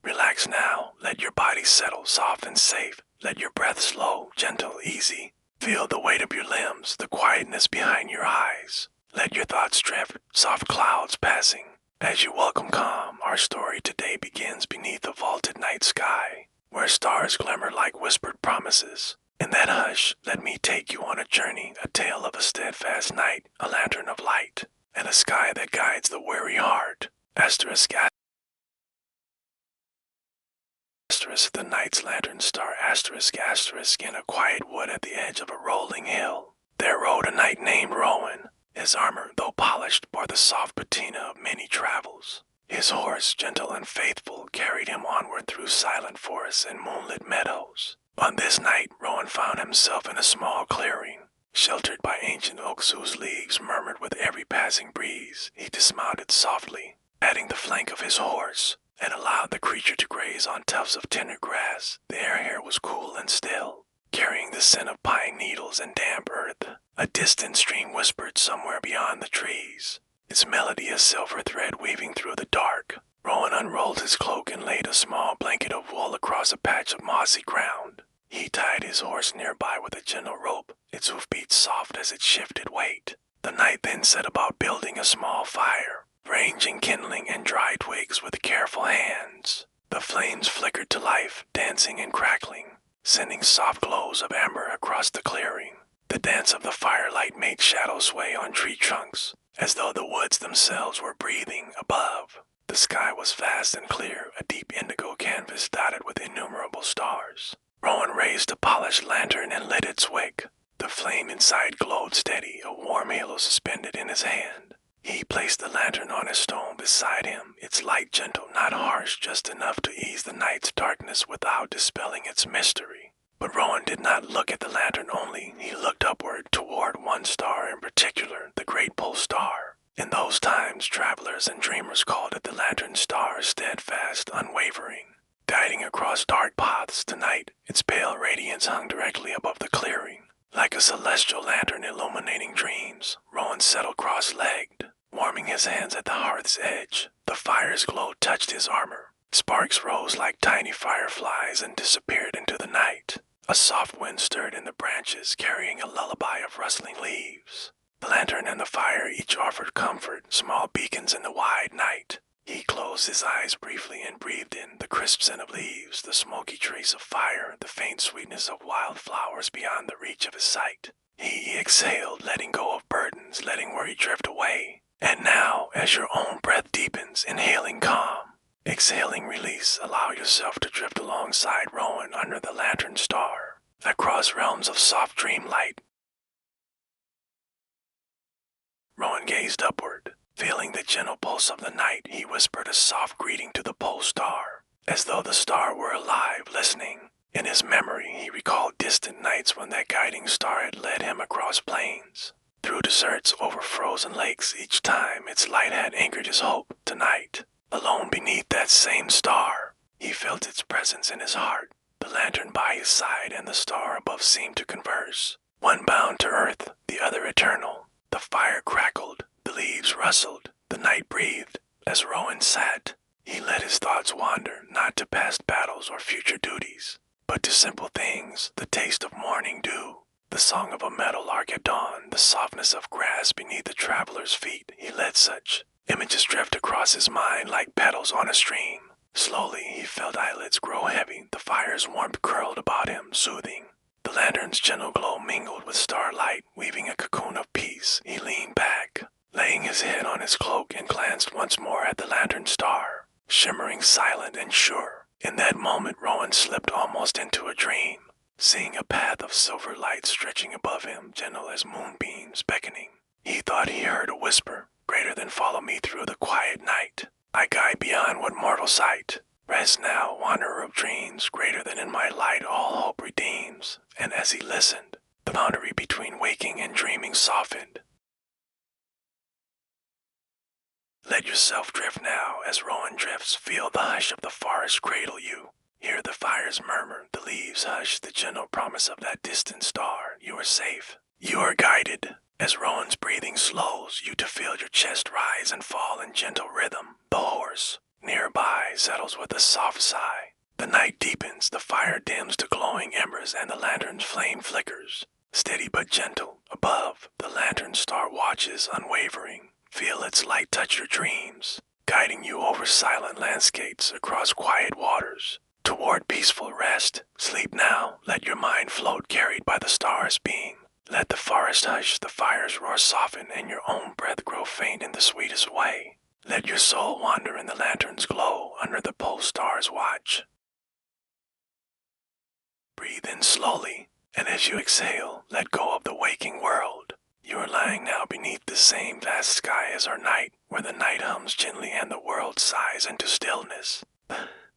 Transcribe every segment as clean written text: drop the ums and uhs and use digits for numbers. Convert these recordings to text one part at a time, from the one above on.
Relax now, let your body settle soft and safe. Let your breath slow, gentle, easy. Feel the weight of your limbs, the quietness behind your eyes. Let your thoughts drift, soft clouds passing. As you welcome calm, our story today begins beneath a vaulted night sky, where stars glimmer like whispered promises. In that hush, let me take you on a journey, a tale of a steadfast night, a lantern of light, and a sky that guides the weary heart. Asterisk, asterisk, the night's lantern star, asterisk, asterisk, in a quiet wood at the edge of a rolling hill. There rode a knight named Rowan. His armor, though polished, bore the soft patina of many travels. His horse, gentle and faithful, carried him onward through silent forests and moonlit meadows. On this night, Rowan found himself in a small clearing, sheltered by ancient oaks whose leaves murmured with every passing breeze. He dismounted softly, patting the flank of his horse, and allowed the creature to graze on tufts of tender grass. The air here was cool and still, carrying the scent of pine needles and damp earth. A distant stream whispered somewhere beyond the trees, its melody a silver thread weaving through the dark. Rowan unrolled his cloak and laid a small blanket of wool across a patch of mossy ground. He tied his horse nearby with a gentle rope, its hoofbeats soft as it shifted weight. The knight then set about building a small fire, arranging kindling and dry twigs with careful hands. The flames flickered to life, dancing and crackling, sending soft glows of amber across the clearing. The dance of the firelight made shadows sway on tree trunks, as though the woods themselves were breathing above. The sky was vast and clear, a deep indigo canvas dotted with innumerable stars. Rowan raised a polished lantern and lit its wick. The flame inside glowed steady, a warm halo suspended in his hand. He placed the lantern on a stone beside him, its light gentle, not harsh, just enough to ease the night's darkness without dispelling its mystery. But Rowan did not look at the lantern only. He looked upward toward one star in particular, the great pole star. In those times, travelers and dreamers called it the lantern star, steadfast, unwavering. Guiding across dark paths tonight, its pale radiance hung directly above the clearing. Like a celestial lantern illuminating dreams, Rowan settled cross-legged, warming his hands at the hearth's edge. The fire's glow touched his armor. Sparks rose like tiny fireflies and disappeared into the night. A soft wind stirred in the branches, carrying a lullaby of rustling leaves. The lantern and the fire each offered comfort, small beacons in the wide night. He closed his eyes briefly and breathed in the crisp scent of leaves, the smoky trace of fire, the faint sweetness of wild flowers beyond the reach of his sight. He exhaled, letting go of burdens, letting worry drift away. And now, as your own breath deepens, inhaling calm, exhaling release, allow yourself to drift alongside Rowan under the lantern star, across realms of soft dream light. Rowan gazed upward. Feeling the gentle pulse of the night, he whispered a soft greeting to the pole star, as though the star were alive, listening. In his memory, he recalled distant nights when that guiding star had led him across plains, through deserts, over frozen lakes. Each time, its light had anchored his hope. Tonight, alone beneath that same star, he felt its presence in his heart. The lantern by his side and the star above seemed to converse, one bound to earth, the other eternal. The fire crackled. The leaves rustled, the night breathed. As Rowan sat, he let his thoughts wander, not to past battles or future duties, but to simple things, the taste of morning dew, the song of a meadowlark at dawn, the softness of grass beneath the traveler's feet. He let such images drift across his mind like petals on a stream. Slowly, he felt eyelids grow heavy, the fire's warmth curled about him, soothing. The lantern's gentle glow mingled with starlight, weaving a cocoon of peace. He leaned back, laying his head on his cloak, and glanced once more at the lantern star, shimmering silent and sure. In that moment, Rowan slipped almost into a dream, seeing a path of silver light stretching above him, gentle as moonbeams beckoning. He thought he heard a whisper, greater than follow me through the quiet night. I guide beyond what mortal sight. Rest now, wanderer of dreams, greater than in my light all hope redeems. And as he listened, the boundary between waking and dreaming softened. Let yourself drift now, as Rowan drifts. Feel the hush of the forest cradle you. Hear the fire's murmur, the leaves hush, the gentle promise of that distant star. You are safe. You are guided. As Rowan's breathing slows, you to feel your chest rise and fall in gentle rhythm. The horse, Nearby settles with a soft sigh. The night deepens, the fire dims to glowing embers, and the lantern's flame flickers. Steady but gentle, above, the lantern star watches unwavering. Feel its light touch your dreams, guiding you over silent landscapes, across quiet waters, toward peaceful rest. Sleep now, let your mind float carried by the star's beam. Let the forest hush, the fire's roar soften, and your own breath grow faint in the sweetest way. Let your soul wander in the lantern's glow under the pole star's watch. Breathe in slowly, and as you exhale, let go of the waking world. You are lying now beneath the same vast sky as our night, where the night hums gently and the world sighs into stillness.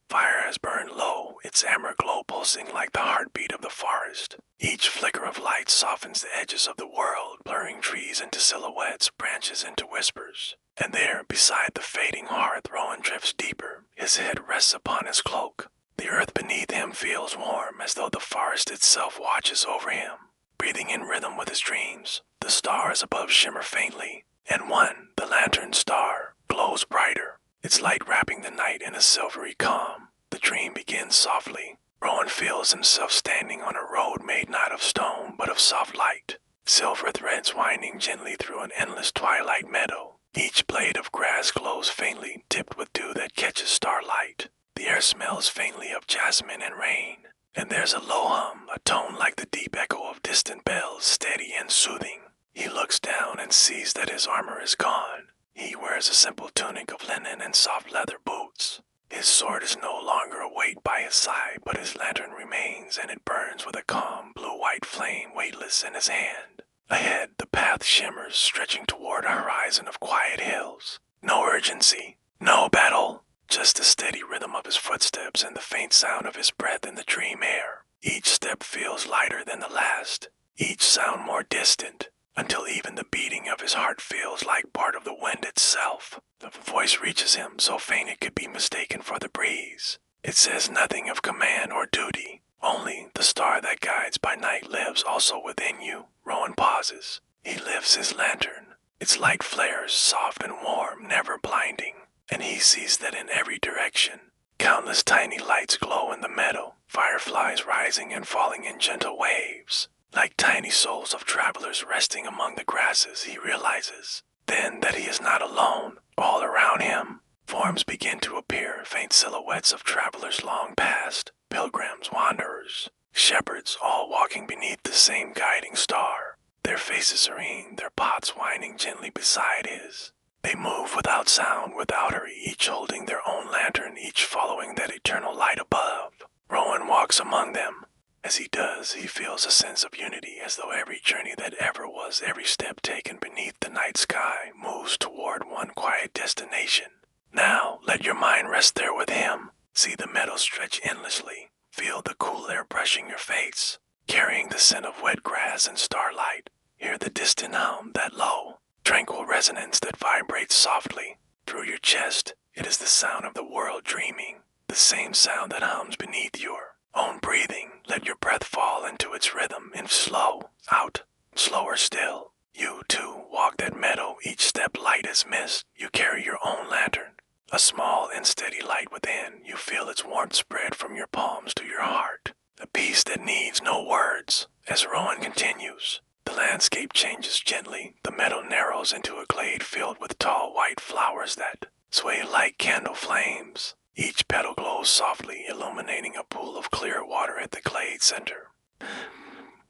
Fire has burned low, its amber glow pulsing like the heartbeat of the forest. Each flicker of light softens the edges of the world, blurring trees into silhouettes, branches into whispers. And there, beside the fading hearth, Rowan drifts deeper. His head rests upon his cloak. The earth beneath him feels warm, as though the forest itself watches over him, breathing in rhythm with his dreams. The stars above shimmer faintly, and one, the lantern star, glows brighter, its light wrapping the night in a silvery calm. The dream begins softly. Rowan feels himself standing on a road made not of stone, but of soft light. Silver threads winding gently through an endless twilight meadow. Each blade of grass glows faintly, tipped with dew that catches starlight. The air smells faintly of jasmine and rain, and there's a low hum, a tone like the deep echo of distant bells, steady and soothing. He looks down and sees that his armor is gone. He wears a simple tunic of linen and soft leather boots. His sword is no longer a weight by his side, but his lantern remains, and it burns with a calm blue-white flame weightless in his hand. Ahead, the path shimmers, stretching toward a horizon of quiet hills. No urgency, no battle, just the steady rhythm of his footsteps and the faint sound of his breath in the dream air. Each step feels lighter than the last, each sound more distant, until even the beating of his heart feels like part of the wind itself. The voice reaches him, so faint it could be mistaken for the breeze. It says nothing of command or duty, only the star that guides by night lives also within you. Rowan pauses. He lifts his lantern. Its light flares, soft and warm, never blinding, and he sees that in every direction, countless tiny lights glow in the meadow, fireflies rising and falling in gentle waves. Like tiny souls of travelers resting among the grasses, he realizes then that he is not alone. All around him, forms begin to appear, faint silhouettes of travelers long past, pilgrims, wanderers, shepherds, all walking beneath the same guiding star, their faces serene, their pots winding gently beside his. They move without sound, without hurry, each holding their own lantern, each following that eternal light above. Rowan walks among them. As he does, he feels a sense of unity, as though every journey that ever was, every step taken beneath the night sky, moves toward one quiet destination. Now, let your mind rest there with him. See the meadow stretch endlessly. Feel the cool air brushing your face, carrying the scent of wet grass and starlight. Hear the distant hum, that low, tranquil resonance that vibrates softly through your chest. It is the sound of the world dreaming, the same sound that hums beneath your own breathing. Let your breath fall into its rhythm, in slow, out, slower still. You, too, walk that meadow, each step light as mist. You carry your own lantern, a small and steady light within. You feel its warmth spread from your palms to your heart, a peace that needs no words. As Rowan continues, the landscape changes gently. The meadow narrows into a glade filled with tall white flowers that sway like candle flames. Each petal glows softly, illuminating a pool of clear water at the glade center.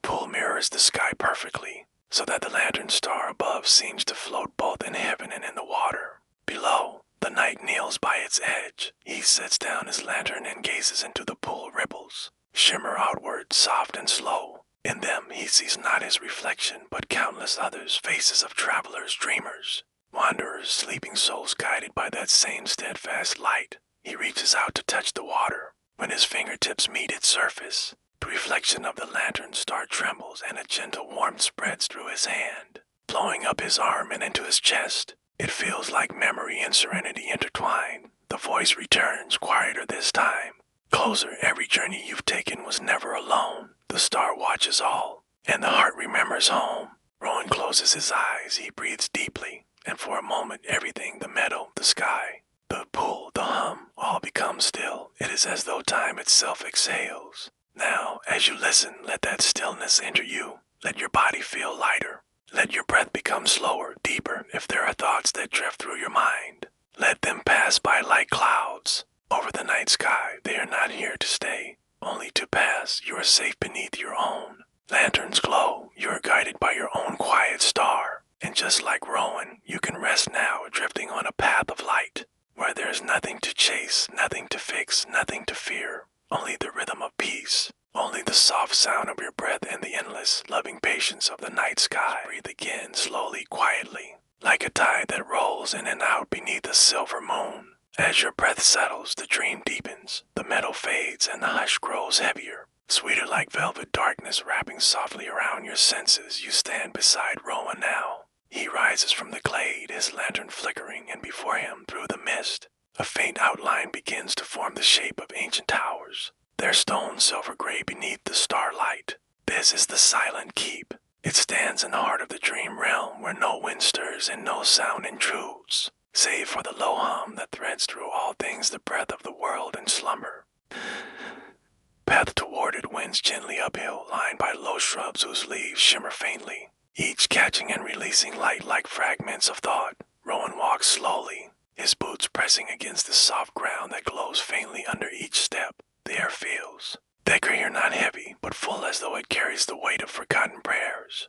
Pool mirrors the sky perfectly, so that the lantern star above seems to float both in heaven and in the water. Below, the knight kneels by its edge. He sets down his lantern and gazes into the pool ripples, shimmer outward, soft and slow. In them he sees not his reflection, but countless others, faces of travelers, dreamers, wanderers, sleeping souls guided by that same steadfast light. He reaches out to touch the water. When his fingertips meet its surface, the reflection of the lantern star trembles and a gentle warmth spreads through his hand, flowing up his arm and into his chest. It feels like memory and serenity intertwined. The voice returns, quieter this time. Closer, every journey you've taken was never alone. The star watches all, and the heart remembers home. Rowan closes his eyes, he breathes deeply, and for a moment everything, the meadow, the sky, The pull, the hum, all becomes still. It is as though time itself exhales. Now, as you listen, let that stillness enter you. Let your body feel lighter. Let your breath become slower, deeper, if there are thoughts that drift through your mind. Let them pass by like clouds. Over the night sky, they are not here to stay, only to pass. You are safe beneath your own. Lanterns glow. You are guided by your own quiet star. And just like Rowan, you can rest now, drifting on a path of light, where there is nothing to chase, nothing to fix, nothing to fear. Only the rhythm of peace. Only the soft sound of your breath and the endless, loving patience of the night sky. Breathe again, slowly, quietly, like a tide that rolls in and out beneath a silver moon. As your breath settles, the dream deepens, the meadow fades, and the hush grows heavier. Sweeter like velvet darkness wrapping softly around your senses, you stand beside Rowan now. He rises from the glade, his lantern flickering, and before him, through the mist, a faint outline begins to form the shape of ancient towers, their stone silver gray beneath the starlight. This is the silent keep. It stands in the heart of the dream realm, where no wind stirs and no sound intrudes, save for the low hum that threads through all things the breath of the world in slumber. Path toward it winds gently uphill, lined by low shrubs whose leaves shimmer faintly, each catching and releasing light like fragments of thought. Rowan walks slowly, his boots pressing against the soft ground that glows faintly under each step. The air feels thicker here, not heavy, but full as though it carries the weight of forgotten prayers.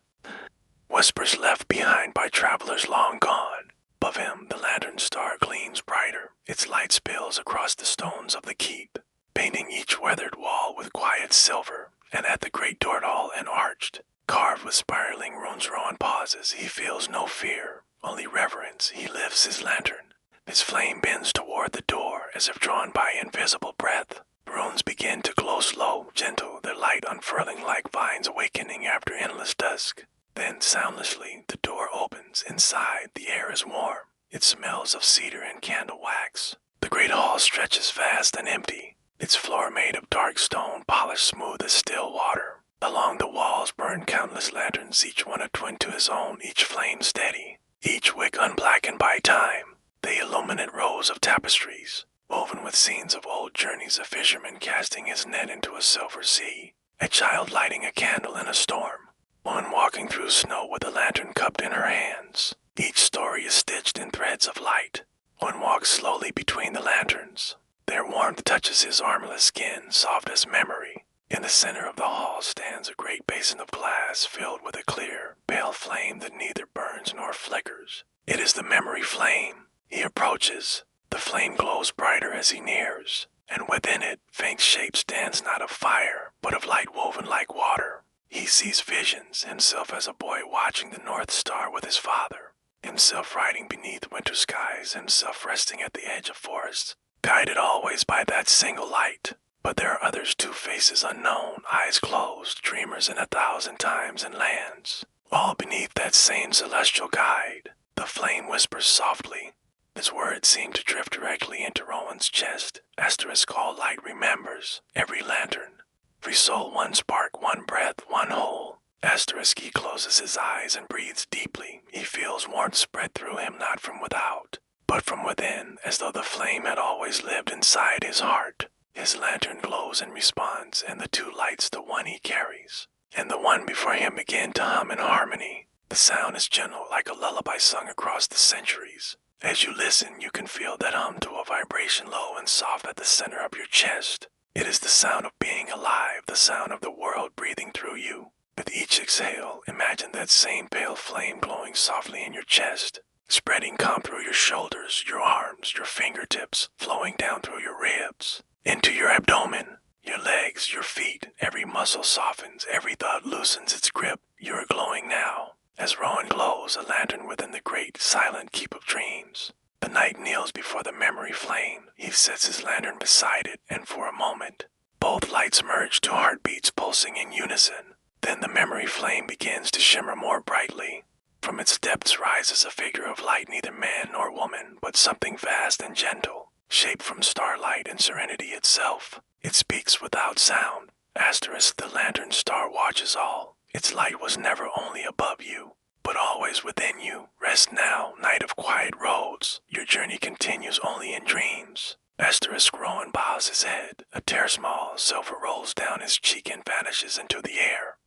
Whispers left behind by travelers long gone. Above him, the lantern star gleams brighter. Its light spills across the stones of the keep, painting each weathered wall with quiet silver. And at the great door tall and arched, carved with spiraling runes, Rowan pauses. He feels no fear, only reverence. He lifts his lantern. His flame bends toward the door, as if drawn by invisible breath. Runes begin to glow slow, gentle, their light unfurling like vines awakening after endless dusk. Then, soundlessly, the door opens. Inside, the air is warm. It smells of cedar and candle wax. The great hall stretches vast and empty, its floor made of dark stone, polished smooth as still water. Along the walls burn countless lanterns, each one a twin to his own, each flame steady, each wick unblackened by time. They illuminate rows of tapestries, woven with scenes of old journeys, a fisherman casting his net into a silver sea, a child lighting a candle in a storm, one walking through snow with a lantern cupped in her hands. Each story is stitched in threads of light. One walks slowly between the lanterns. Their warmth touches his armless skin, soft as memory. In the center of the hall stands a great basin of glass filled with a clear, pale flame that neither burns nor flickers. It is the memory flame. He approaches. The flame glows brighter as he nears, and within it, faint shape stands not of fire, but of light woven like water. He sees visions, himself as a boy watching the North Star with his father, himself riding beneath winter skies, himself resting at the edge of forests, guided always by that single light. But there are others, two faces unknown, eyes closed, dreamers in 1,000 times and lands, all beneath that same celestial guide. The flame whispers softly. His words seem to drift directly into Rowan's chest. Asterisk all light remembers, every lantern, every soul, one spark, one breath, one whole. Asterisk he closes his eyes and breathes deeply. He feels warmth spread through him, not from without, but from within, as though the flame had always lived inside his heart. His lantern glows in response, and the two lights the one he carries, and the one before him begin to hum in harmony. The sound is gentle, like a lullaby sung across the centuries. As you listen, you can feel that hum to a vibration low and soft at the center of your chest. It is the sound of being alive, the sound of the world breathing through you. With each exhale, imagine that same pale flame glowing softly in your chest, spreading calm through your shoulders, your arms, your fingertips, flowing down through your ribs, into your abdomen, your legs, your feet. Every muscle softens, every thought loosens its grip. You are glowing now. As Rowan glows, a lantern within the great, silent keep of dreams. The knight kneels before the memory flame. He sets his lantern beside it, and for a moment, both lights merge to heartbeats pulsing in unison. Then the memory flame begins to shimmer more brightly. From its depths rises a figure of light, neither man nor woman, but something vast and gentle, shaped from starlight and serenity itself. It speaks without sound. Asterisk the lantern star watches all. Its light was never only above you. but always within you. Rest now, night of quiet roads. Your journey continues only in dreams. Asterisk Rowan bows his head. A tear small silver rolls down his cheek and vanishes into the air.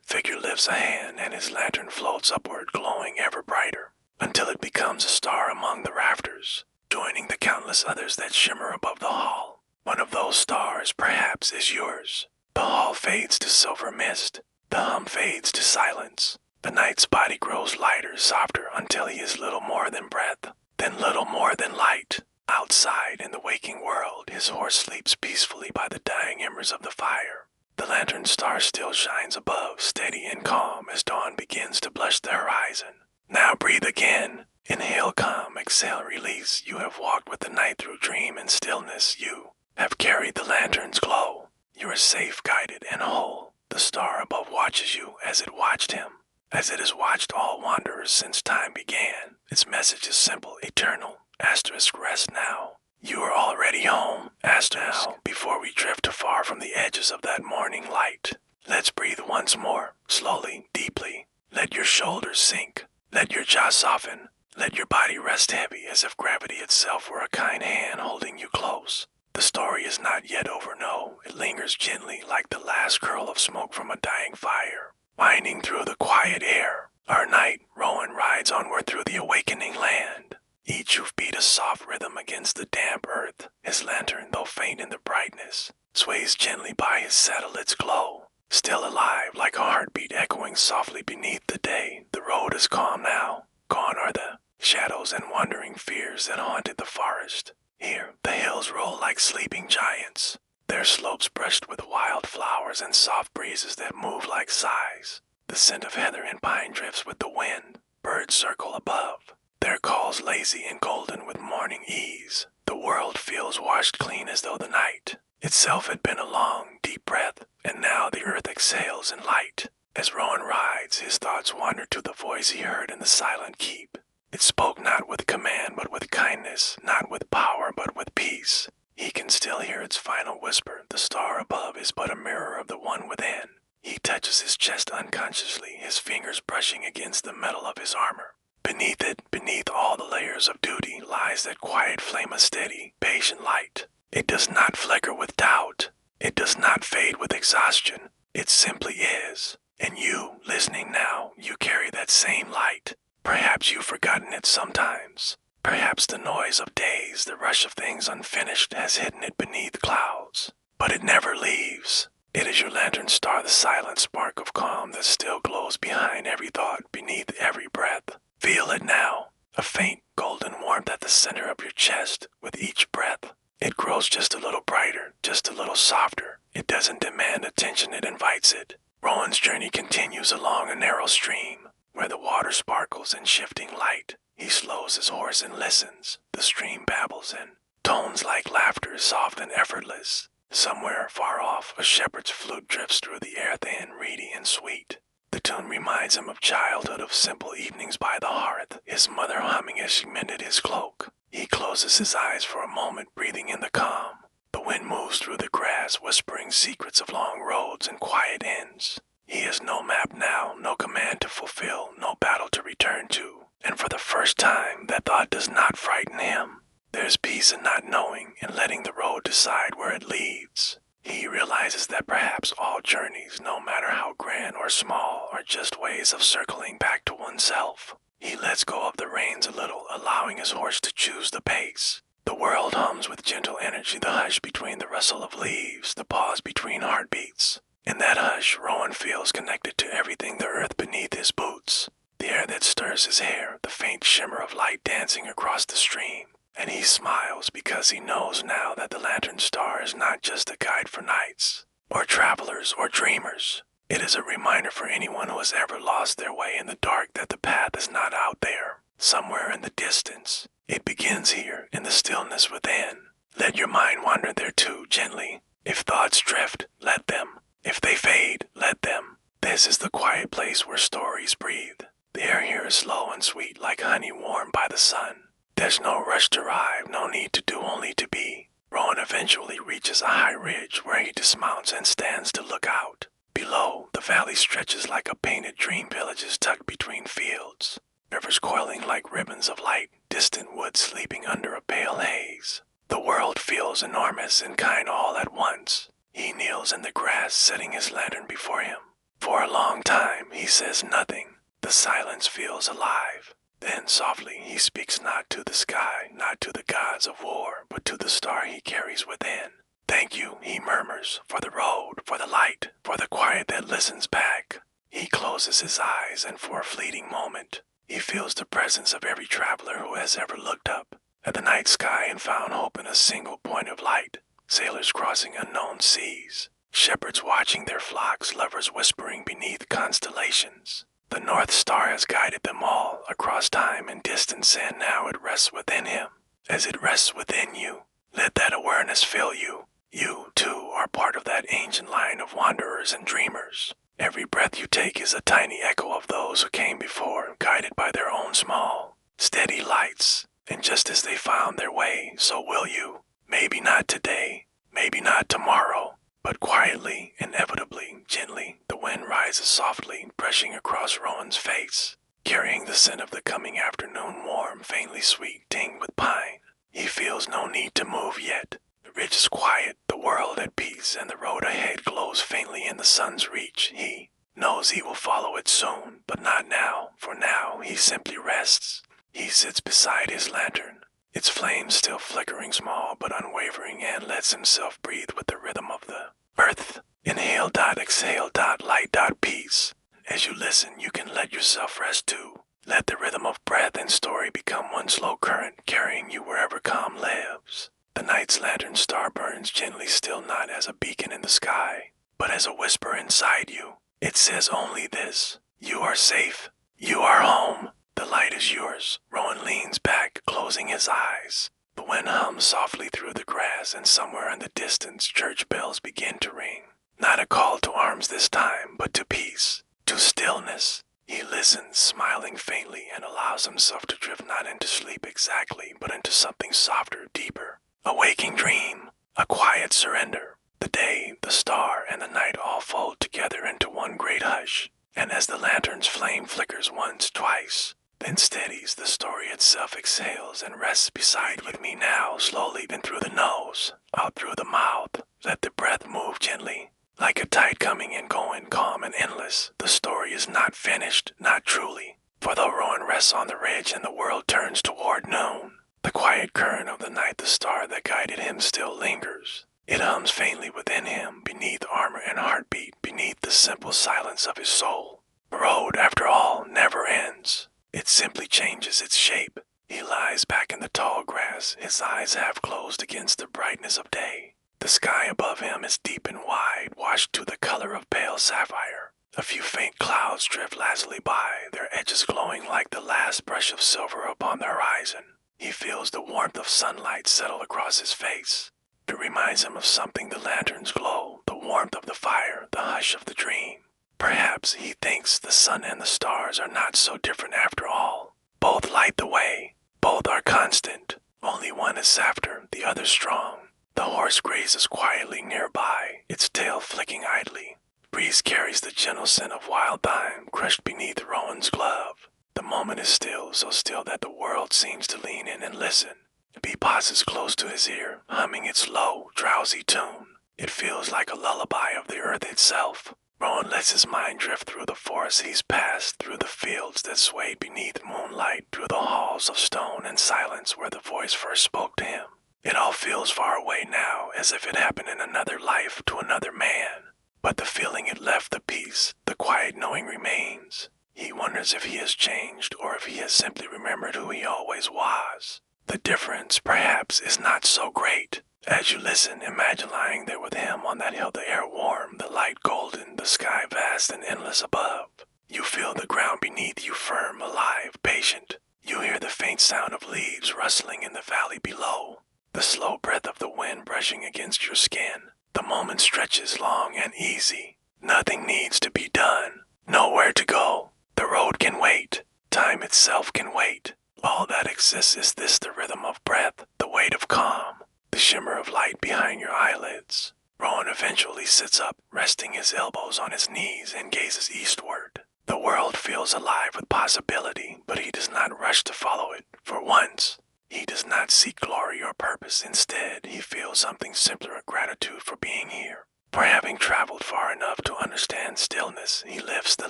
Figure lifts a hand and his lantern floats upward, glowing ever brighter, until it becomes a star among the rafters, joining the countless others that shimmer above the hall. One of those stars, perhaps, is yours. The hall fades to silver mist. The hum fades to silence. The knight's body grows lighter, softer, until he is little more than breath, then little more than light. Outside, in the waking world, his horse sleeps peacefully by the dying embers of the fire. The lantern star still shines above, steady and calm as dawn begins to blush the horizon. Now breathe again. Inhale calm, exhale release. You have walked with the night through dream and stillness. You have carried the lantern's glow. You are safe, guided, and whole. The star above watches you as it watched him, as it has watched all wanderers since time began. Its message is simple, eternal. Asterisk rest now. You are already home. Asterisk now, before we drift too far from the edges of that morning light. Let's breathe once more, slowly, deeply. Let your shoulders sink. Let your jaw soften. Let your body rest heavy as if gravity itself were a kind hand holding you close. The story is not yet over, no. It lingers gently like the last curl of smoke from a dying fire, winding through the quiet air. Our knight, Rowan, rides onward through the awakening land. Each hoof beat a soft rhythm against the damp earth. His lantern, though faint in the brightness, sways gently by his satellite's glow. Still alive, like a heartbeat echoing softly beneath the day. The road is calm now. Gone are the shadows and wandering fears that haunted the forest. Here, the hills roll like sleeping giants, their slopes brushed with wild flowers and soft breezes that move like sighs. The scent of heather and pine drifts with the wind. Birds circle above, their calls lazy and golden with morning ease. The world feels washed clean as though the night itself had been a long, deep breath, and now the earth exhales in light. As Rowan rides, his thoughts wander to the voice he heard in the silent keep. It spoke not with command but with kindness, not with power but with peace. He can still hear its final whisper. The star above is but a mirror of the one within. He touches his chest unconsciously, his fingers brushing against the metal of his armor. Beneath it, beneath all the layers of duty, lies that quiet flame of steady, patient light. It does not flicker with doubt. It does not fade with exhaustion. It simply is. And you, listening now, you carry that same light. Perhaps you've forgotten it sometimes. Perhaps the noise of days, the rush of things unfinished, has hidden it beneath clouds. But it never leaves. It is your lantern star, the silent spark of calm that still glows behind every thought, beneath every breath. Feel it now, a faint golden warmth at the center of your chest. With each breath, it grows just a little brighter, just a little softer. It doesn't demand attention, it invites it. Rowan's journey continues along a narrow stream, where the water sparkles in shifting light. He slows his horse and listens. The stream babbles in tones like laughter, soft and effortless. Somewhere far off, a shepherd's flute drifts through the air, thin, reedy, and sweet. The tune reminds him of childhood, of simple evenings by the hearth, his mother humming as she mended his cloak. He closes his eyes for a moment, breathing in the calm. The wind moves through the grass, whispering secrets of long roads and quiet inns. He has no map now, no command to fulfill, no battle to return to. And for the first time, that thought does not frighten him. There's peace in not knowing and letting the road decide where it leads. He realizes that perhaps all journeys, no matter how grand or small, are just ways of circling back to oneself. He lets go of the reins a little, allowing his horse to choose the pace. The world hums with gentle energy, the hush between the rustle of leaves, the pause between heartbeats. In that hush, Rowan feels connected to everything, the earth beneath his boots, the air that stirs his hair, the faint shimmer of light dancing across the stream. And he smiles because he knows now that the lantern star is not just a guide for knights, or travelers, or dreamers. It is a reminder for anyone who has ever lost their way in the dark that the path is not out there, somewhere in the distance. It begins here, in the stillness within. Let your mind wander there too, gently. If thoughts drift, let them. If they fade, let them. This is the quiet place where stories breathe. The air here is slow and sweet, like honey warmed by the sun. There's no rush to arrive, no need to do, only to be. Rowan eventually reaches a high ridge where he dismounts and stands to look out. Below, the valley stretches like a painted dream villages tucked between fields. Rivers coiling like ribbons of light, distant woods sleeping under a pale haze. The world feels enormous and kind all at once. He kneels in the grass, setting his lantern before him. For a long time, he says nothing. The silence feels alive. Then softly, he speaks not to the sky, not to the gods of war, but to the star he carries within. Thank you, he murmurs, for the road, for the light, for the quiet that listens back. He closes his eyes, and for a fleeting moment, he feels the presence of every traveler who has ever looked up at the night sky and found hope in a single point of light. Sailors crossing unknown seas, shepherds watching their flocks, lovers whispering beneath constellations. The North Star has guided them all across time and distance, and now it rests within him. As it rests within you, let that awareness fill you. You, too, are part of that ancient line of wanderers and dreamers. Every breath you take is a tiny echo of those who came before, guided by their own small, steady lights. And just as they found their way, so will you. Maybe not today, maybe not tomorrow, but quietly, inevitably, gently, the wind rises softly, brushing across Rowan's face, carrying the scent of the coming afternoon, warm, faintly sweet, tinged with pine. He feels no need to move yet. The ridge is quiet, the world at peace, and the road ahead glows faintly in the sun's reach. He knows he will follow it soon, but not now. For now, he simply rests. He sits beside his lantern, its flames still flickering small but unwavering, and lets himself breathe with the rhythm of the earth. Inhale, exhale, light, peace. As you listen, you can let yourself rest too. Let the rhythm of breath and story become one slow current, carrying you wherever calm lives. The night's lantern star burns gently, still not as a beacon in the sky, but as a whisper inside you. It says only this: you are safe. You are home. The light is yours. Rowan leans back, closing his eyes. The wind hums softly through the grass, and somewhere in the distance, church bells begin to ring. Not a call to arms this time, but to peace, to stillness. He listens, smiling faintly, and allows himself to drift not into sleep exactly, but into something softer, deeper. A waking dream, a quiet surrender. The day, the star, and the night all fold together into one great hush. And as the lantern's flame flickers once, twice, then steadies, the story itself exhales and rests beside with me now, slowly in through the nose, out through the mouth. Let the breath move gently, like a tide coming and going, calm and endless. The story is not finished, not truly. For though Rowan rests on the ridge and the world turns toward noon, the quiet current of the night, the star that guided him, still lingers. It hums faintly within him, beneath armor and heartbeat, beneath the simple silence of his soul. The road, after all, never ends. It simply changes its shape. He lies back in the tall grass, his eyes half closed against the brightness of day. The sky above him is deep and wide, washed to the color of pale sapphire. A few faint clouds drift lazily by, their edges glowing like the last brush of silver upon the horizon. He feels the warmth of sunlight settle across his face. It reminds him of something: the lantern's glow, the warmth of the fire, the hush of the dream. Perhaps, he thinks, the sun and the stars are not so different after all. Both light the way. Both are constant. Only one is softer, the other strong. The horse grazes quietly nearby, its tail flicking idly. Breeze carries the gentle scent of wild thyme, crushed beneath Rowan's glove. The moment is still, so still that the world seems to lean in and listen. The bee pauses close to his ear, humming its low, drowsy tune. It feels like a lullaby of the earth itself. Rowan lets his mind drift through the forests he's passed, through the fields that swayed beneath moonlight, through the halls of stone and silence where the voice first spoke to him. It all feels far away now, as if it happened in another life to another man. But the feeling it left, the peace, the quiet knowing remains. He wonders if he has changed, or if he has simply remembered who he always was. The difference, perhaps, is not so great. As you listen, imagine lying there with him on that hill, the air warm, the light golden, the sky vast and endless above. You feel the ground beneath you firm, alive, patient. You hear the faint sound of leaves rustling in the valley below, the slow breath of the wind brushing against your skin. The moment stretches long and easy. Nothing needs to be done. Nowhere to go. The road can wait. Time itself can wait. All that exists is this: the rhythm of breath, the weight of calm, the shimmer of light behind your eyelids. Rowan eventually sits up, resting his elbows on his knees and gazes eastward. The world feels alive with possibility, but he does not rush to follow it. For once, he does not seek glory or purpose. Instead, he feels something simpler, a gratitude for being here. For having traveled far enough to understand stillness, he lifts the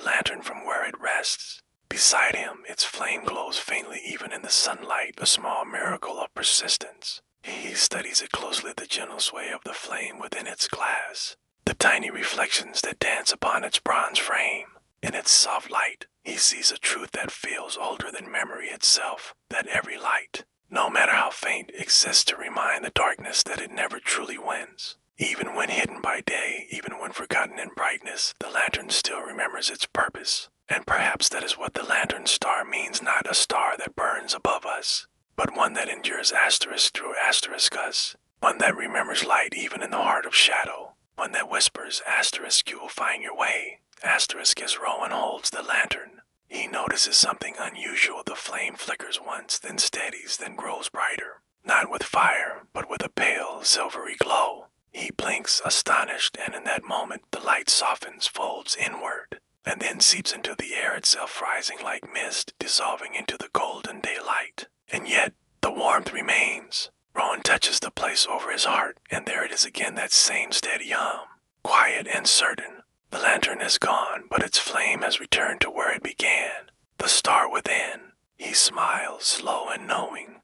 lantern from where it rests. Beside him, its flame glows faintly even in the sunlight, a small miracle of persistence. He studies it closely, the gentle sway of the flame within its glass, the tiny reflections that dance upon its bronze frame. In its soft light, he sees a truth that feels older than memory itself, that every light, no matter how faint, exists to remind the darkness that it never truly wins. Even when hidden by day, even when forgotten in brightness, the lantern still remembers its purpose. And perhaps that is what the lantern star means, not a star that burns above us, but one that endures asterisk through asterisk us, one that remembers light even in the heart of shadow, one that whispers asterisk you will find your way, asterisk as Rowan holds the lantern. He notices something unusual. The flame flickers once, then steadies, then grows brighter, not with fire, but with a pale, silvery glow. He blinks, astonished, and in that moment the light softens, folds inward, and then seeps into the air itself, rising like mist, dissolving into the golden daylight. And yet, the warmth remains. Rowan touches the place over his heart, and there it is again, that same steady hum, quiet and certain. The lantern is gone, but its flame has returned to where it began, the star within. He smiles, slow and knowing.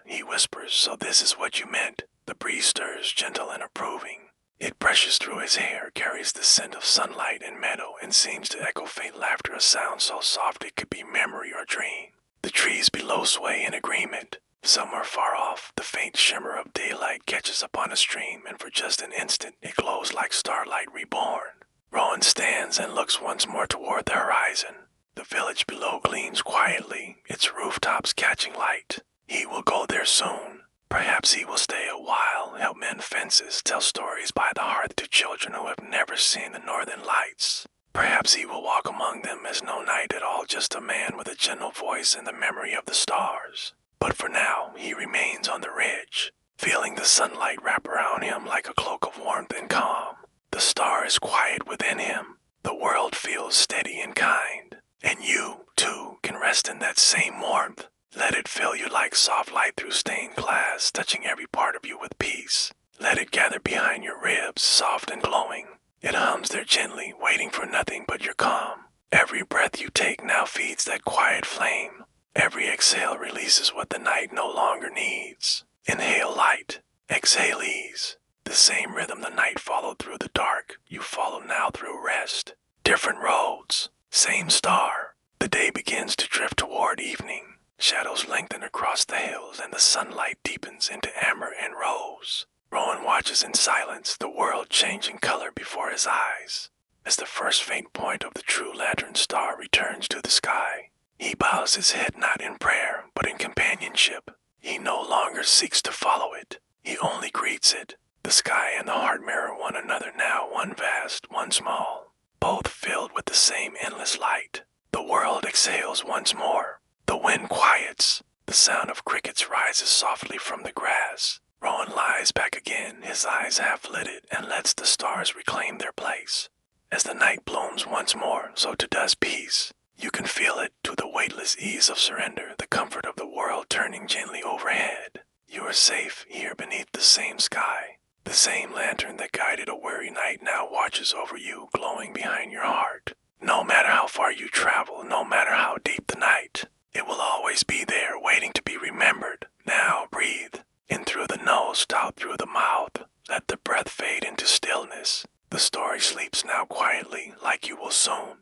He whispers, so this is what you meant. The breeze stirs, gentle and approving. It brushes through his hair, carries the scent of sunlight and meadow, and seems to echo faint laughter, a sound so soft it could be memory or dream. The trees below sway in agreement. Somewhere far off, the faint shimmer of daylight catches upon a stream, and for just an instant it glows like starlight reborn. Rowan stands and looks once more toward the horizon. The village below gleams quietly, its rooftops catching light. He will go there soon. Perhaps he will stay a while, help mend fences, tell stories by the hearth to children who have never seen the northern lights. Perhaps he will walk among them as no knight at all, just a man with a gentle voice and the memory of the stars. But for now, he remains on the ridge, feeling the sunlight wrap around him like a cloak of warmth and calm. The star is quiet within him. The world feels steady and kind. And you, too, can rest in that same warmth. Let it fill you like soft light through stained glass, touching every part of you with peace. Let it gather behind your ribs, soft and glowing. It hums there gently, waiting for nothing but your calm. Every breath you take now feeds that quiet flame. Every exhale releases what the night no longer needs. Inhale light, exhale ease. The same rhythm the night followed through the dark, you follow now through rest. Different roads, same star. The day begins to drift toward evening. Shadows lengthen across the hills, and the sunlight deepens into amber and rose. Rowan watches in silence, the world changing color before his eyes. As the first faint point of the true lantern star returns to the sky, he bows his head not in prayer, but in companionship. He no longer seeks to follow it. He only greets it. The sky and the heart mirror one another now, one vast, one small, both filled with the same endless light. The world exhales once more. The wind quiets. The sound of crickets rises softly from the grass. Rowan lies back again, his eyes half-lidded, and lets the stars reclaim their place. As the night blooms once more, so too does peace. You can feel it, to the weightless ease of surrender, the comfort of the world turning gently overhead. You are safe here beneath the same sky. The same lantern that guided a weary night now watches over you, glowing behind your heart. No matter how far you travel, no matter how deep the night, it will always be there, waiting to be remembered. Now breathe. In through the nose, out through the mouth. Let the breath fade into stillness. The story sleeps now quietly, like you will soon.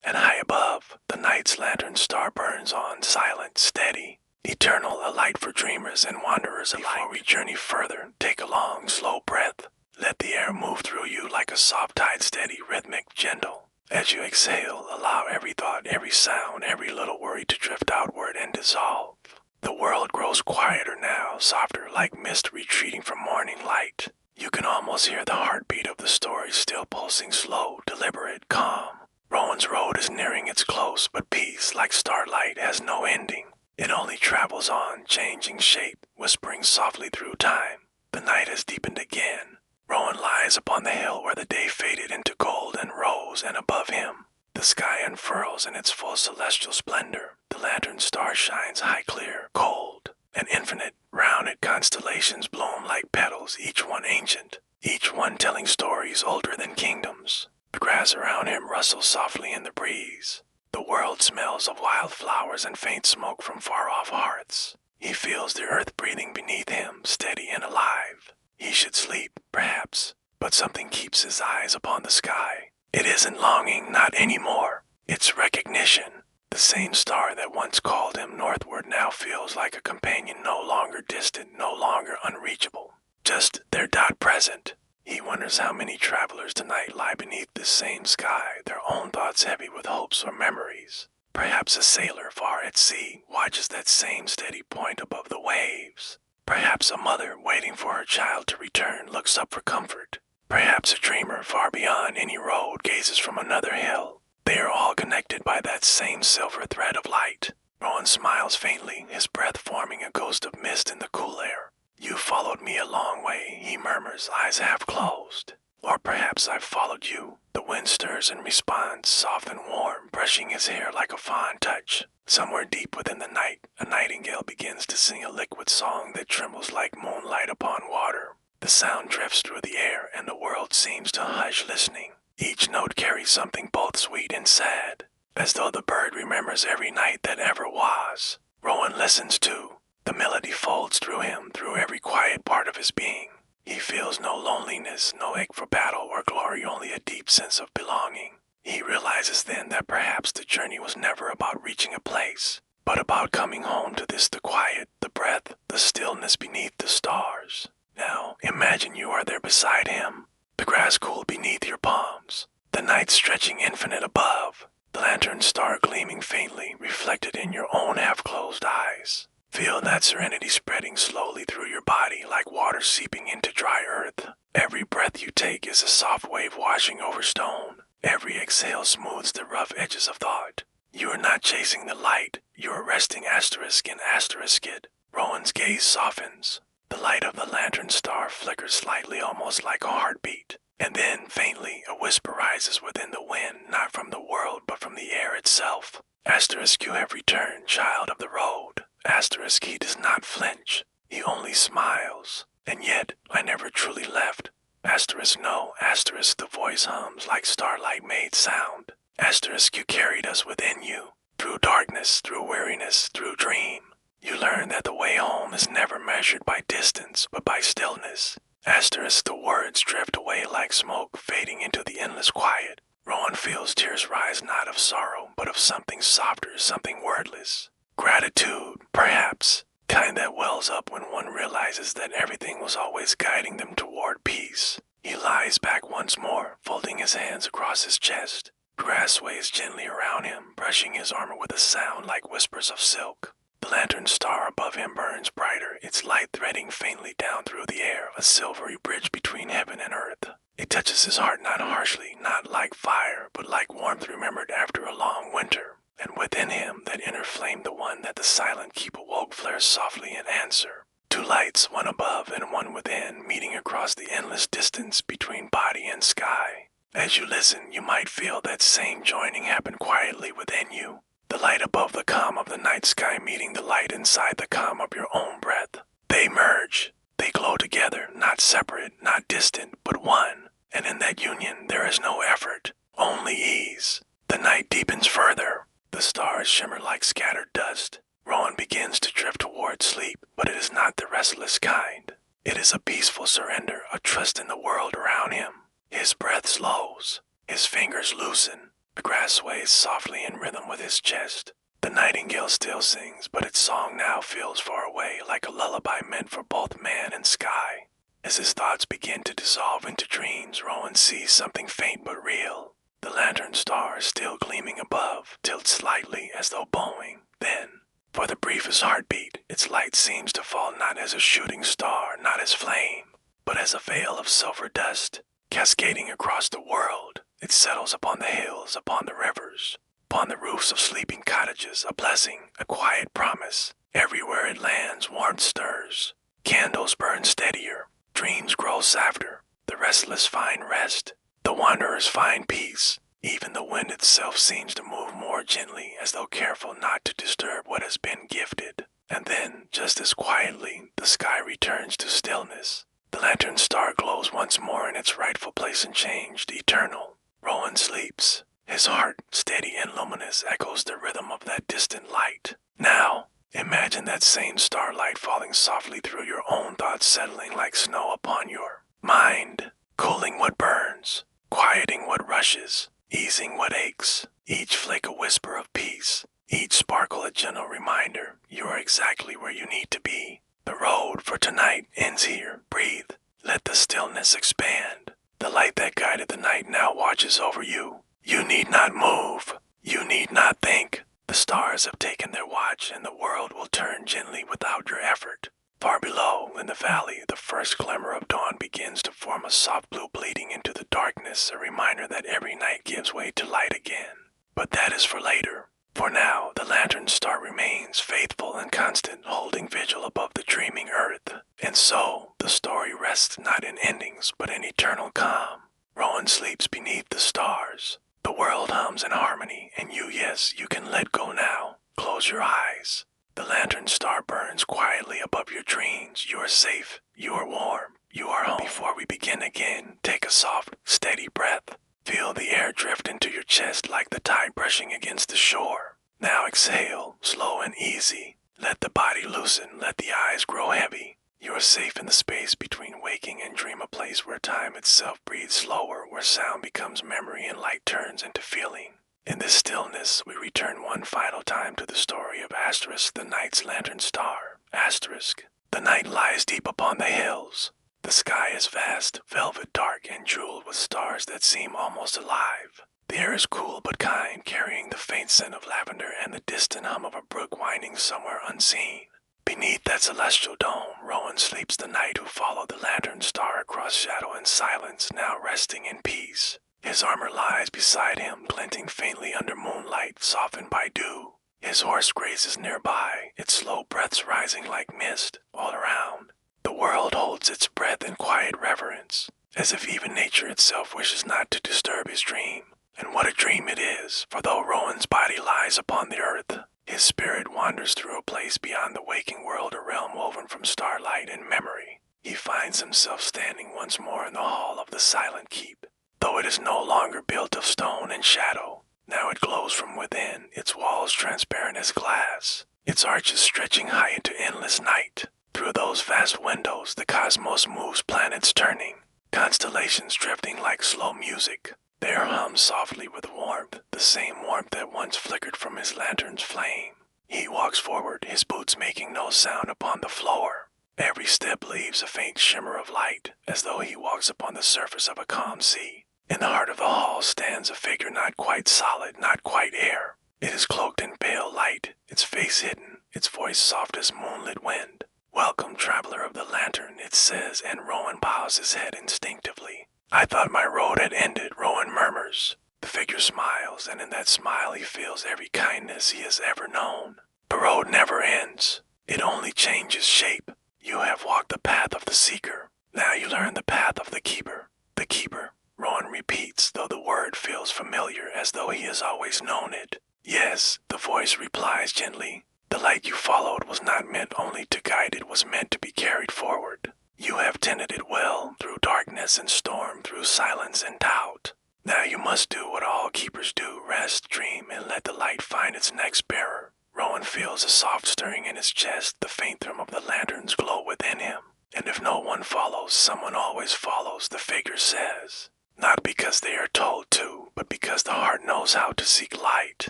And high above, the night's lantern star burns on, silent, steady, eternal, a light for dreamers and wanderers alike. Before we journey further, take a long, slow breath. Let the air move through you like a soft tide, steady, rhythmic, gentle. As you exhale, allow every thought, every sound, every little worry to drift outward and dissolve. The world grows quieter now, softer, like mist retreating from morning light. You can almost hear the heartbeat of the story still pulsing slow, deliberate, calm. Rowan's road is nearing its close, but peace, like starlight, has no ending. It only travels on, changing shape, whispering softly through time. The night has deepened again. Rowan lies upon the hill where the day faded into gold and rose, and above him the sky unfurls in its full celestial splendor. The lantern star shines high, clear, cold, and infinite. Rounded constellations bloom like petals, each one ancient, each one telling stories older than kingdoms. The grass around him rustles softly in the breeze. The world smells of wild flowers and faint smoke from far-off hearths. He feels the earth breathing beneath him, steady and alive. He should sleep, perhaps, but something keeps his eyes upon the sky. It isn't longing, not anymore. It's recognition. The same star that once called him northward now feels like a companion, no longer distant, no longer unreachable. Just their dot present. He wonders how many travelers tonight lie beneath this same sky, their own thoughts heavy with hopes or memories. Perhaps a sailor far at sea watches that same steady point above the waves. Perhaps a mother waiting for her child to return looks up for comfort. Perhaps a dreamer far beyond any road gazes from another hill. They are all connected by that same silver thread of light. Rowan smiles faintly, his breath forming a ghost of mist in the cool air. You followed me a long way, he murmurs, eyes half closed. Or perhaps I've followed you. The wind stirs in response, soft and warm, brushing his hair like a fond touch. Somewhere deep within the night, a nightingale begins to sing a liquid song that trembles like moonlight upon water. The sound drifts through the air, and the world seems to hush listening. Each note carries something both sweet and sad, as though the bird remembers every night that ever was. Rowan listens too. The melody folds through him, through every quiet part of his being. He feels no loneliness, no ache for battle or glory, only a deep sense of belonging. He realizes then that perhaps the journey was never about reaching a place, but about coming home to the quiet, the breath, the stillness beneath the stars. Now, imagine you are there beside him. The grass cool beneath your palms, the night stretching infinite above, the lantern star gleaming faintly, reflected in your own half-closed eyes. Feel that serenity spreading slowly through your body like water seeping into dry earth. Every breath you take is a soft wave washing over stone. Every exhale smooths the rough edges of thought. You are not chasing the light, you are resting asterisk in asterisked. Rowan's gaze softens. The light of the lantern star flickers slightly, almost like a heartbeat. And then, faintly, a whisper rises within the wind, not from the world, but from the air itself. Asterisk, you have returned, child of the road. Asterisk, he does not flinch. He only smiles. And yet, I never truly left. Asterisk, no. Asterisk, the voice hums like starlight made sound. Asterisk, you carried us within you. Through darkness, through weariness, through dream. You learn that the way home is never measured by distance, but by stillness. Asterisk, the words drift away like smoke, fading into the endless quiet. Rowan feels tears rise not of sorrow, but of something softer, something wordless. Gratitude, perhaps, kind that wells up when one realizes that everything was always guiding them toward peace. He lies back once more, folding his hands across his chest. Grass sways gently around him, brushing his armor with a sound like whispers of silk. The lantern star above him burns brighter, its light threading faintly down through the air, a silvery bridge between heaven and earth. It touches his heart not harshly, not like fire, but like warmth remembered after a long winter. And within him, that inner flame, the one that the silent keep awoke, flares softly in answer. Two lights, one above and one within, meeting across the endless distance between body and sky. As you listen, you might feel that same joining happen quietly within you. The light above the calm of the night sky meeting the light inside the calm of your own breath. They merge. They glow together, not separate, not distant, but one. And in that union there is no effort, only ease. The night deepens further. The stars shimmer like scattered dust. Rowan begins to drift toward sleep, but it is not the restless kind. It is a peaceful surrender, a trust in the world around him. His breath slows. His fingers loosen. The grass sways softly in rhythm with his chest. The nightingale still sings, but its song now feels far away, like a lullaby meant for both man and sky. As his thoughts begin to dissolve into dreams, Rowan sees something faint but real. The lantern star, still gleaming above, tilts slightly as though bowing. Then, for the briefest heartbeat, its light seems to fall not as a shooting star, not as flame, but as a veil of silver dust, cascading across the world. It settles upon the hills, upon the rivers, upon the roofs of sleeping cottages, a blessing, a quiet promise. Everywhere it lands, warmth stirs. Candles burn steadier. Dreams grow softer. The restless find rest. The wanderers find peace. Even the wind itself seems to move more gently, as though careful not to disturb what has been gifted. And then, just as quietly, the sky returns to stillness. The lantern star glows once more in its rightful place and changed, eternal. Rowan sleeps. His heart, steady and luminous, echoes the rhythm of that distant light. Now, imagine that same starlight falling softly through your own thoughts, settling like snow upon your mind, cooling what burns, quieting what rushes, easing what aches, each flake a whisper of peace, each sparkle a gentle reminder you are exactly where you need to be. The road for tonight ends here. Breathe. Let the stillness expand. The light that guided the night now watches over you. You need not move. You need not think. The stars have taken their watch, and the world will turn gently without your effort. Far below, in the valley, the first glimmer of dawn begins to form a soft blue bleeding into the darkness, a reminder that every night gives way to light again. But that is for later. For now, the lantern star remains faithful and constant, holding vigil above the dreaming earth. And so, the story rests not in endings, but in eternal calm. Rowan sleeps beneath the stars. The world hums in harmony, and yes, you can let go now. Close your eyes. The lantern star burns quietly above your dreams. You are safe. You are warm. You are home. Before we begin again, take a soft, steady breath. Feel the air drift into your chest like the tide brushing against the shore. Now exhale, slow and easy. Let the body loosen, let the eyes grow heavy. You are safe in the space between waking and dream, a place where time itself breathes slower, where sound becomes memory and light turns into feeling. In this stillness, we return one final time to the story of the night's lantern star. The night lies deep upon the hills. The sky is vast, velvet dark, and jeweled with stars that seem almost alive. The air is cool but kind, carrying the faint scent of lavender and the distant hum of a brook winding somewhere unseen. Beneath that celestial dome, Rowan sleeps the knight who followed the lantern star across shadow and silence, now resting in peace. His armor lies beside him, glinting faintly under moonlight, softened by dew. His horse grazes nearby, its slow breaths rising like mist all around. The world holds its breath in quiet reverence, as if even nature itself wishes not to disturb his dream. And what a dream it is, for though Rowan's body lies upon the earth, his spirit wanders through a place beyond the waking world, a realm woven from starlight and memory. He finds himself standing once more in the hall of the silent keep. Though it is no longer built of stone and shadow, now it glows from within, its walls transparent as glass, its arches stretching high into endless night. Through those vast windows, the cosmos moves, planets turning, constellations drifting like slow music. The air hums softly with warmth, the same warmth that once flickered from his lantern's flame. He walks forward, his boots making no sound upon the floor. Every step leaves a faint shimmer of light, as though he walks upon the surface of a calm sea. In the heart of the hall stands a figure not quite solid, not quite air. It is cloaked in pale light, its face hidden, its voice soft as moonlit wind. "Welcome, traveler of the lantern," it says, and Rowan bows his head instinctively. "I thought my road had ended," Rowan murmurs. The figure smiles, and in that smile he feels every kindness he has ever known. The road never ends. It only changes shape. You have walked the path of the seeker. Now you learn the path of the keeper. The keeper, Rowan repeats, though the word feels familiar, as though he has always known it. "Yes," the voice replies gently. "The light you followed was not meant only to guide, it was meant to be carried forward. You have tended it well, through darkness and storm, through silence and doubt. Now you must do what all keepers do, rest, dream, and let the light find its next bearer." Rowan feels a soft stirring in his chest, the faint thrum of the lantern's glow within him. And if no one follows, someone always follows, the figure says. Not because they are told to, but because the heart knows how to seek light.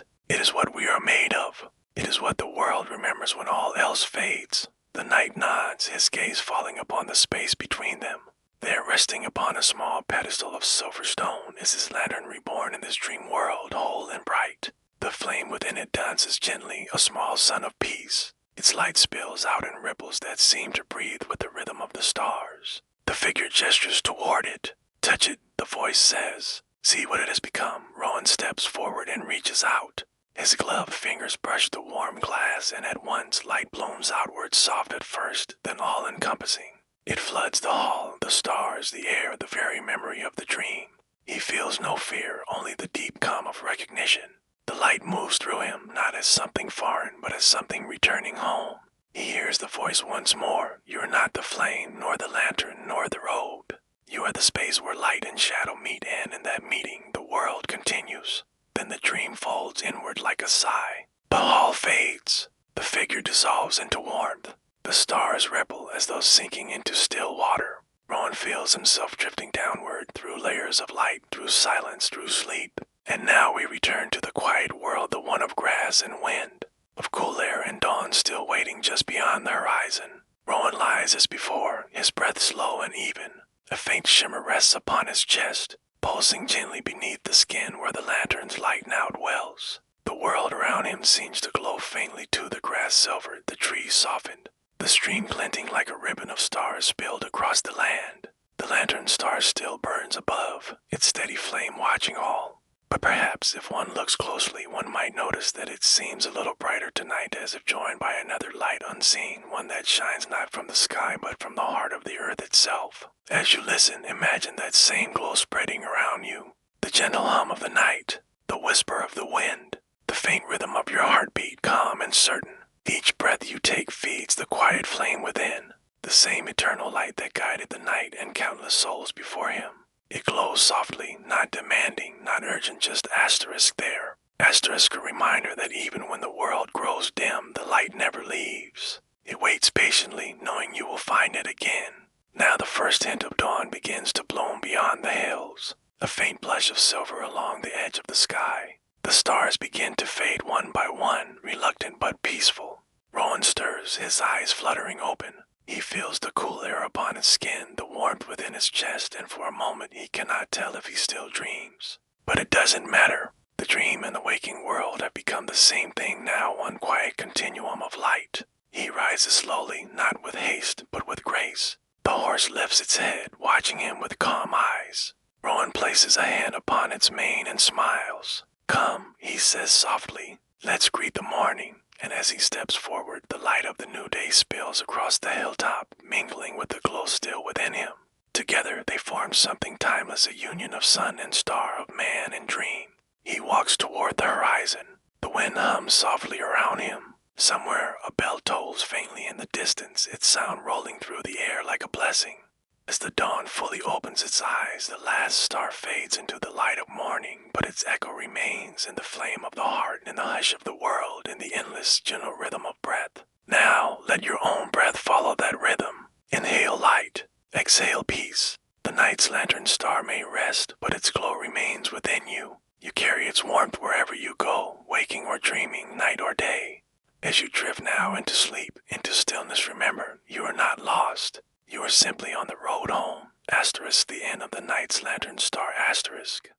It is what we are made of. It is what the world remembers when all else fades. The knight nods, his gaze falling upon the space between them. There, resting upon a small pedestal of silver stone, is his lantern reborn in this dream world, whole and bright. The flame within it dances gently, a small sun of peace. Its light spills out in ripples that seem to breathe with the rhythm of the stars. The figure gestures toward it. "Touch it," the voice says. "See what it has become." Rowan steps forward and reaches out. His gloved fingers brush the warm glass, and at once light blooms outward, soft at first, then all-encompassing. It floods the hall, the stars, the air, the very memory of the dream. He feels no fear, only the deep calm of recognition. The light moves through him, not as something foreign, but as something returning home. He hears the voice once more. You are not the flame, nor the lantern, nor the robe. You are the space where light and shadow meet, and in that meeting, the world continues. Then the dream folds inward like a sigh. The hall fades. The figure dissolves into warmth. The stars ripple as though sinking into still water. Rowan feels himself drifting downward through layers of light, through silence, through sleep. And now we return to the quiet world, the one of grass and wind, of cool air and dawn still waiting just beyond the horizon. Rowan lies as before, his breath slow and even. A faint shimmer rests upon his chest, pulsing gently beneath the skin where the lantern's light now dwells. The world around him seems to glow faintly too, the grass silvered, the trees softened, the stream glinting like a ribbon of stars spilled across the land. The lantern's star still burns above, its steady flame watching all. But perhaps if one looks closely, one might notice that it seems a little brighter tonight, as if joined by another light unseen, one that shines not from the sky but from the heart of the earth itself. As you listen, imagine that same glow spreading around you, the gentle hum of the night, the whisper of the wind, the faint rhythm of your heartbeat, calm and certain. Each breath you take feeds the quiet flame within, the same eternal light that guided the night and countless souls before him. It glows softly, not demanding, not urgent, just asterisk there. Asterisk, a reminder that even when the world grows dim, the light never leaves. It waits patiently, knowing you will find it again. Now the first hint of dawn begins to bloom beyond the hills, a faint blush of silver along the edge of the sky. The stars begin to fade one by one, reluctant but peaceful. Rowan stirs, his eyes fluttering open. He feels the cool air upon his skin, the warmth within his chest, and for a moment he cannot tell if he still dreams. But it doesn't matter. The dream and the waking world have become the same thing now, one quiet continuum of light. He rises slowly, not with haste, but with grace. The horse lifts its head, watching him with calm eyes. Rowan places a hand upon its mane and smiles. "Come," he says softly, "let's greet the morning." And as he steps forward, the light of the new day spills across the hilltop, mingling with the glow still within him. Together they form something timeless, a union of sun and star, of man and dream. He walks toward the horizon. The wind hums softly around him. Somewhere a bell tolls faintly in the distance, its sound rolling through the air like a blessing. As the dawn fully opens its eyes, the last star fades into the light of morning, but its echo remains in the flame of the heart, in the hush of the world, in the endless, gentle rhythm of breath. Now, let your own breath follow that rhythm. Inhale light, exhale peace. The night's lantern star may rest, but its glow remains within you. You carry its warmth wherever you go, waking or dreaming, night or day. As you drift now into sleep, into stillness, remember, you are not lost. You are simply on the road home. Asterisk, the end of the night's lantern star, asterisk.